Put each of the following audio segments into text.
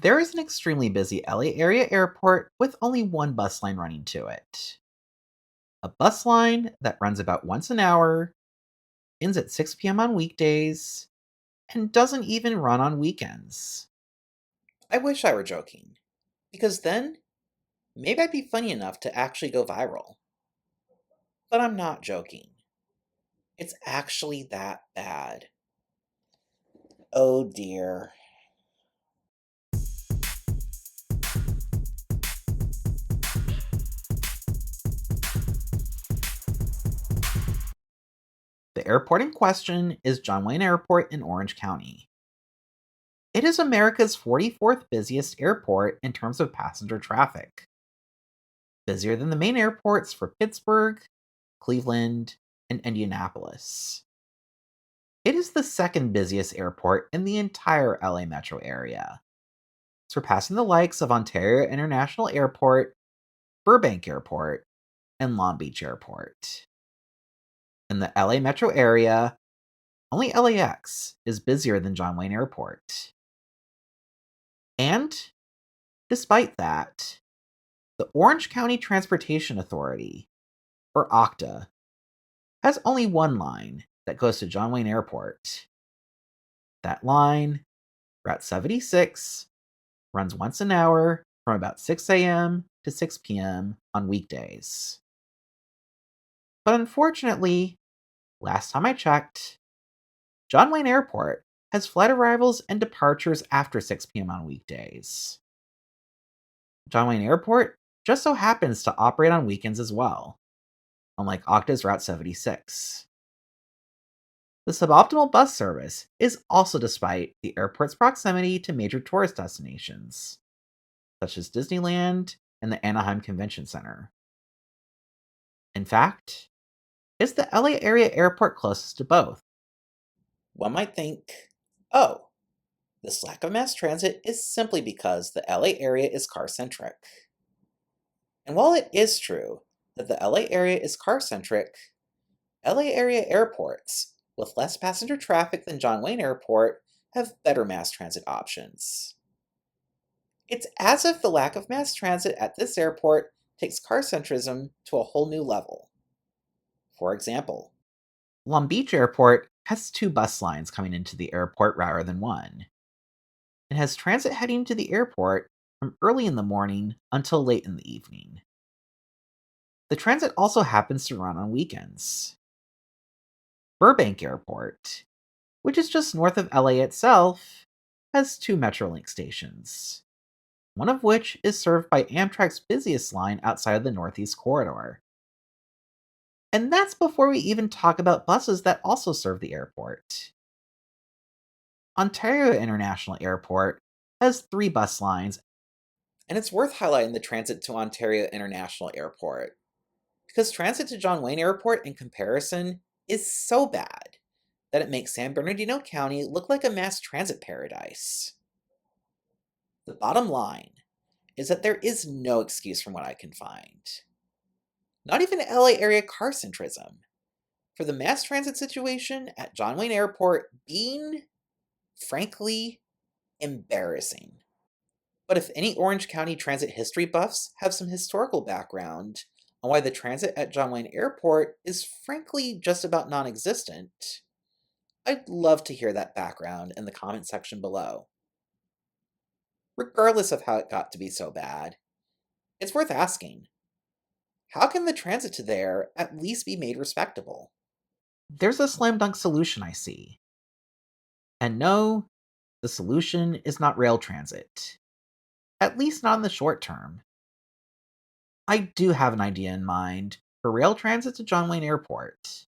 There is an extremely busy LA area airport with only one bus line running to it. A bus line that runs about once an hour, ends at 6 p.m. on weekdays, and doesn't even run on weekends. I wish I were joking, because then maybe I'd be funny enough to actually go viral. But I'm not joking. It's actually that bad. Oh dear. The airport in question is John Wayne Airport in Orange County. It is America's 44th busiest airport in terms of passenger traffic, busier than the main airports for Pittsburgh, Cleveland, and Indianapolis. It is the second busiest airport in the entire LA metro area, surpassing the likes of Ontario International Airport, Burbank Airport, and Long Beach Airport. In the LA metro area, only LAX is busier than John Wayne Airport. And, despite that, the Orange County Transportation Authority, or OCTA, has only one line that goes to John Wayne Airport. That line, Route 76, runs once an hour from about 6 a.m. to 6 p.m. on weekdays. But unfortunately, last time I checked, John Wayne Airport has flight arrivals and departures after 6 p.m. on weekdays. John Wayne Airport just so happens to operate on weekends as well, unlike Okta's Route 76. The suboptimal bus service is also despite the airport's proximity to major tourist destinations, such as Disneyland and the Anaheim Convention Center. In fact, it's the LA area airport closest to both. One might think, oh, this lack of mass transit is simply because the LA area is car centric. And while it is true that the LA area is car centric, LA area airports with less passenger traffic than John Wayne Airport have better mass transit options. It's as if the lack of mass transit at this airport takes car-centrism to a whole new level. For example, Long Beach Airport has two bus lines coming into the airport rather than one. It has transit heading to the airport from early in the morning until late in the evening. The transit also happens to run on weekends. Burbank Airport, which is just north of LA itself, has two Metrolink stations, one of which is served by Amtrak's busiest line outside of the Northeast Corridor. And that's before we even talk about buses that also serve the airport. Ontario International Airport has three bus lines, and it's worth highlighting the transit to Ontario International Airport, because transit to John Wayne Airport in comparison is so bad that it makes San Bernardino County look like a mass transit paradise. The bottom line is that there is no excuse from what I can find. Not even LA area car centrism, for the mass transit situation at John Wayne Airport being, frankly, embarrassing. But if any Orange County transit history buffs have some historical background on why the transit at John Wayne Airport is frankly just about non existent, I'd love to hear that background in the comment section below. Regardless of how it got to be so bad, it's worth asking, how can the transit to there at least be made respectable? there's a slam dunk solution I see. And no, the solution is not rail transit, at least not in the short term. I do have an idea in mind for rail transit to John Wayne Airport,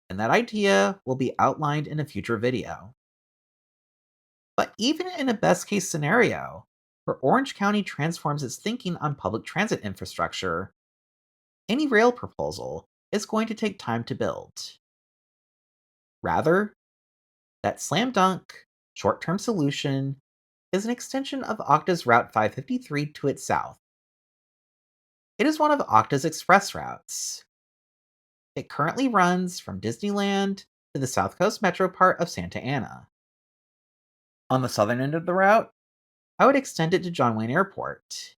and that idea will be outlined in a future video. But even in a best case scenario, where Orange County transforms its thinking on public transit infrastructure, any rail proposal is going to take time to build. Rather, that slam dunk, short term solution is an extension of Okta's Route 553 to its south. It is one of Okta's express routes. It currently runs from Disneyland to the South Coast metro part of Santa Ana. On the southern end of the route, I would extend it to John Wayne Airport,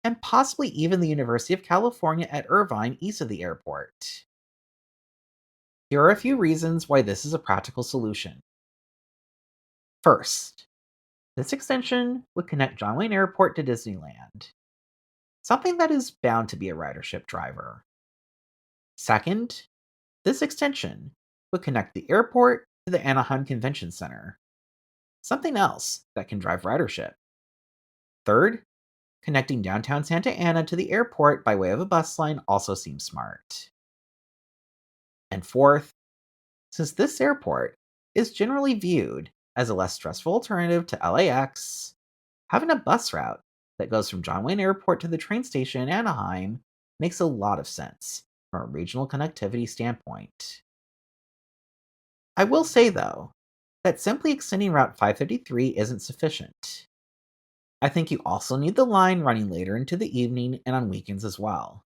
and possibly even the University of California at Irvine east of the airport. Here are a few reasons why this is a practical solution. First, this extension would connect John Wayne Airport to Disneyland, something that is bound to be a ridership driver. Second, this extension would connect the airport to the Anaheim Convention Center, something else that can drive ridership. Third, connecting downtown Santa Ana to the airport by way of a bus line also seems smart. And fourth, since this airport is generally viewed as a less stressful alternative to LAX, having a bus route that goes from John Wayne Airport to the train station in Anaheim makes a lot of sense from a regional connectivity standpoint. I will say, though, that simply extending Route 553 isn't sufficient. I think you also need the line running later into the evening and on weekends as well,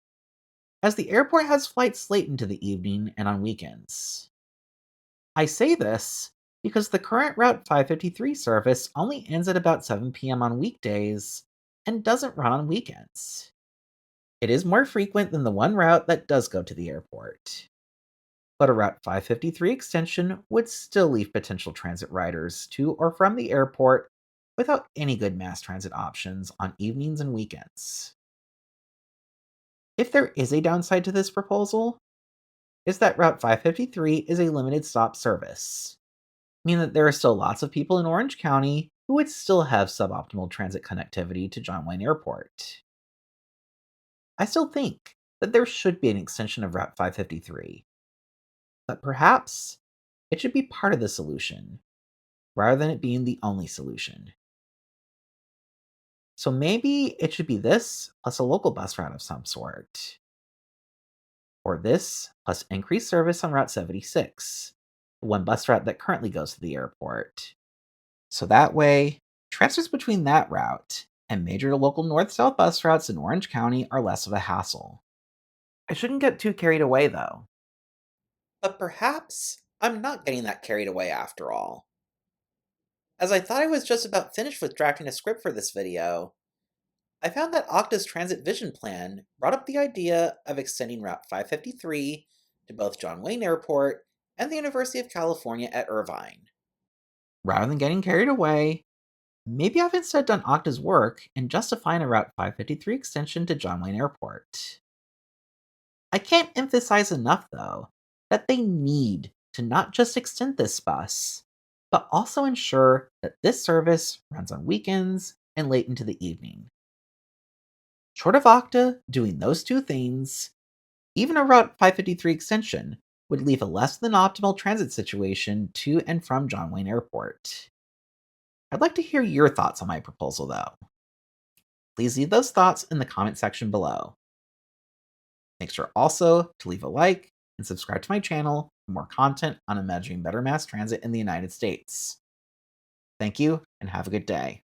as the airport has flights late into the evening and on weekends. I say this because the current Route 553 service only ends at about 7 p.m. on weekdays and doesn't run on weekends. It is more frequent than the one route that does go to the airport. But a Route 553 extension would still leave potential transit riders to or from the airport without any good mass transit options on evenings and weekends. If there is a downside to this proposal, is that Route 553 is a limited stop service, meaning that there are still lots of people in Orange County who would still have suboptimal transit connectivity to John Wayne Airport. I still think that there should be an extension of Route 553, but perhaps it should be part of the solution rather than it being the only solution. So maybe it should be this plus a local bus route of some sort, or this plus increased service on Route 76, the one bus route that currently goes to the airport. So that way, transfers between that route and major local north south bus routes in Orange County are less of a hassle. I shouldn't get too carried away though. But perhaps I'm not getting that carried away after all. As I thought I was just about finished with drafting a script for this video, I found that Okta's Transit Vision Plan brought up the idea of extending Route 553 to both John Wayne Airport and the University of California at Irvine. Rather than getting carried away, maybe I've instead done Okta's work in justifying a Route 553 extension to John Wayne Airport. I can't emphasize enough, though, that they need to not just extend this bus, but also ensure that this service runs on weekends and late into the evening. Short of Okta doing those two things, even a Route 553 extension would leave a less than optimal transit situation to and from John Wayne Airport. I'd like to hear your thoughts on my proposal, though. Please leave those thoughts in the comment section below. Make sure also to leave a like and subscribe to my channel for more content on imagining better mass transit in the United States. Thank you, and have a good day.